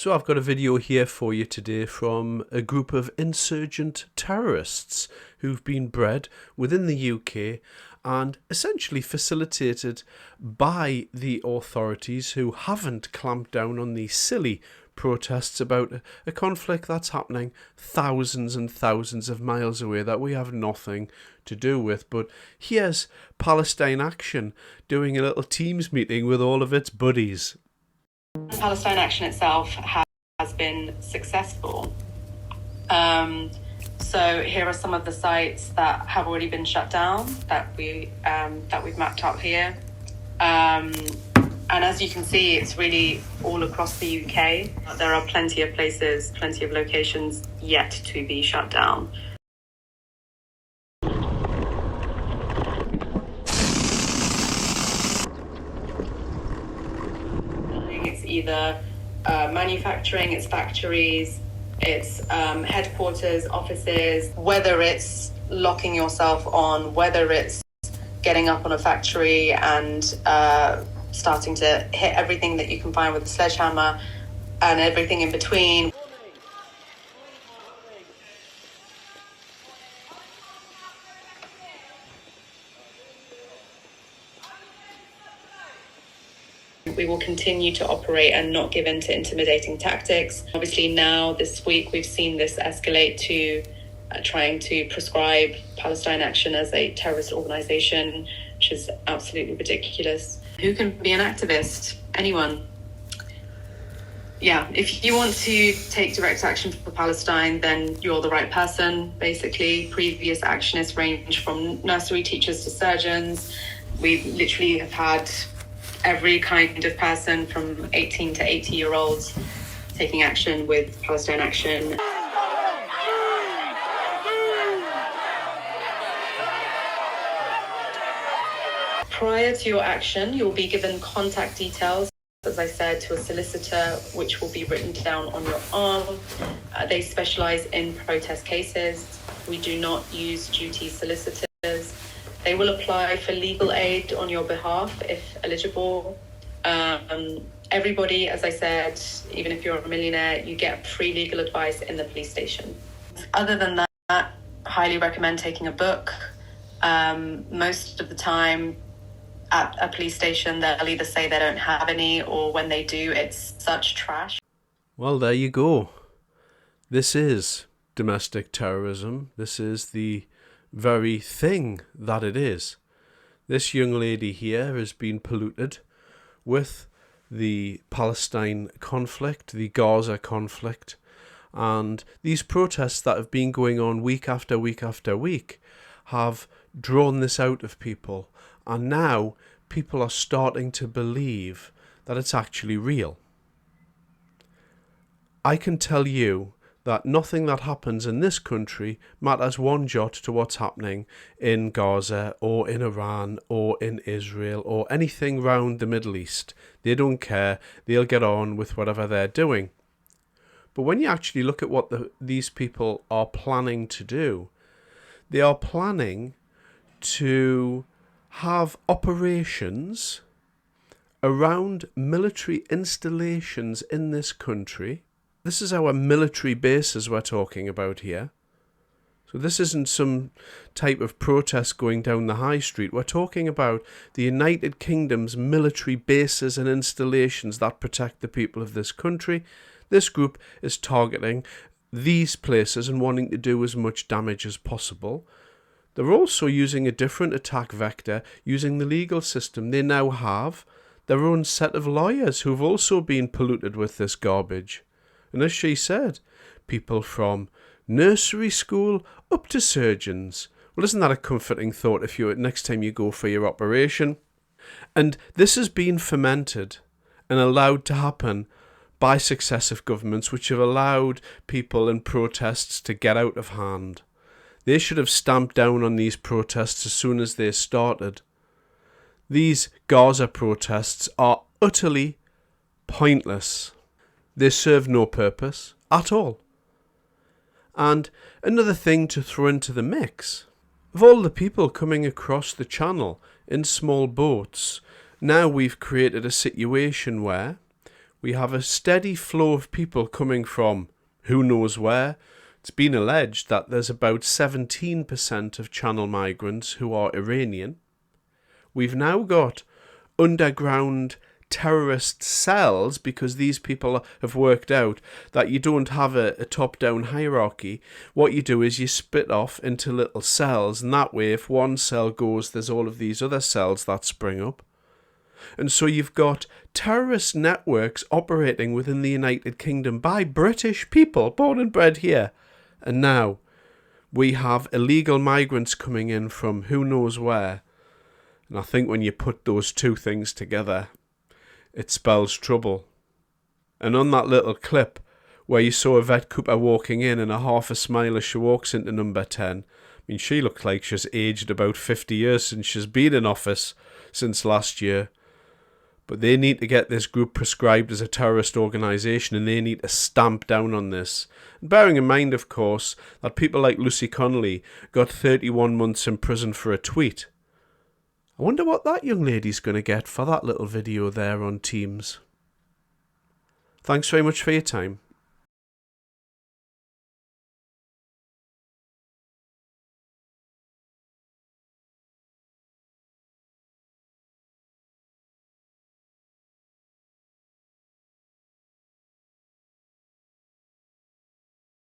So I've got a video here for you today from a group of insurgent terrorists who've been bred within the UK and essentially facilitated by the authorities who haven't clamped down on these silly protests about a conflict that's happening thousands and thousands of miles away that we have nothing to do with. But here's Palestine Action doing a little Teams meeting with all of its buddies. Palestine Action itself has been successful. So here are some of the sites that have already been shut down that we've mapped out here. And as you can see, it's really all across the UK. There are plenty of places, plenty of locations yet to be shut down. It's either manufacturing, it's factories, it's headquarters, offices, whether it's locking yourself on, whether it's getting up on a factory and starting to hit everything that you can find with a sledgehammer and everything in between. We will continue to operate and not give in to intimidating tactics. Obviously now, this week, we've seen this escalate to trying to prescribe Palestine Action as a terrorist organisation, which is absolutely ridiculous. Who can be an activist? Anyone. Yeah, if you want to take direct action for Palestine, then you're the right person, basically. Previous actionists range from nursery teachers to surgeons. We literally have had every kind of person from 18 to 80-year-olds taking action with Palestine Action. Prior to your action, you'll be given contact details, as I said, to a solicitor, which will be written down on your arm. They specialise in protest cases. We do not use duty solicitors. They will apply for legal aid on your behalf if eligible. Everybody, as I said, even if you're a millionaire, you get free legal advice in the police station. Other than that, highly recommend taking a book. Most of the time at a police station, they'll either say they don't have any, or when they do, it's such trash. Well, there you go. This is domestic terrorism. This is the very thing that it is. This young lady here has been polluted with the Palestine conflict, the Gaza conflict, and these protests that have been going on week after week after week have drawn this out of people, and now people are starting to believe that it's actually real. I can tell you that nothing that happens in this country matters one jot to what's happening in Gaza or in Iran or in Israel or anything round the Middle East. They don't care. They'll get on with whatever they're doing. But when you actually look at what these people are planning to do, they are planning to have operations around military installations in this country. This is our military bases we're talking about here. So this isn't some type of protest going down the high street. We're talking about the United Kingdom's military bases and installations that protect the people of this country. This group is targeting these places and wanting to do as much damage as possible. They're also using a different attack vector, using the legal system. They now have their own set of lawyers who've also been polluted with this garbage. And as she said, people from nursery school up to surgeons. Well, isn't that a comforting thought if you next time you go for your operation? And this has been fomented and allowed to happen by successive governments which have allowed people in protests to get out of hand. They should have stamped down on these protests as soon as they started. These Gaza protests are utterly pointless. They serve no purpose at all. And another thing to throw into the mix, of all the people coming across the channel in small boats, now we've created a situation where We have a steady flow of people coming from who knows where. It's been alleged that there's about 17% of channel migrants who are Iranian. We've now got underground terrorist cells because these people have worked out that you don't have a top-down hierarchy. What you do is you split off into little cells, and that way if one cell goes, there's all of these other cells that spring up. And so you've got terrorist networks operating within the United Kingdom by British people born and bred here. And now we have illegal migrants coming in from who knows where. And I think when you put those two things together, it spells trouble. And on that little clip where you saw Yvette Cooper walking in and a half a smile as she walks into number 10, I mean, she looked like she's aged about 50 years since she's been in office since last year. But they need to get this group prescribed as a terrorist organisation, and they need to stamp down on this. And bearing in mind, of course, that people like Lucy Connolly got 31 months in prison for a tweet. I wonder what that young lady's going to get for that little video there on Teams. Thanks very much for your time.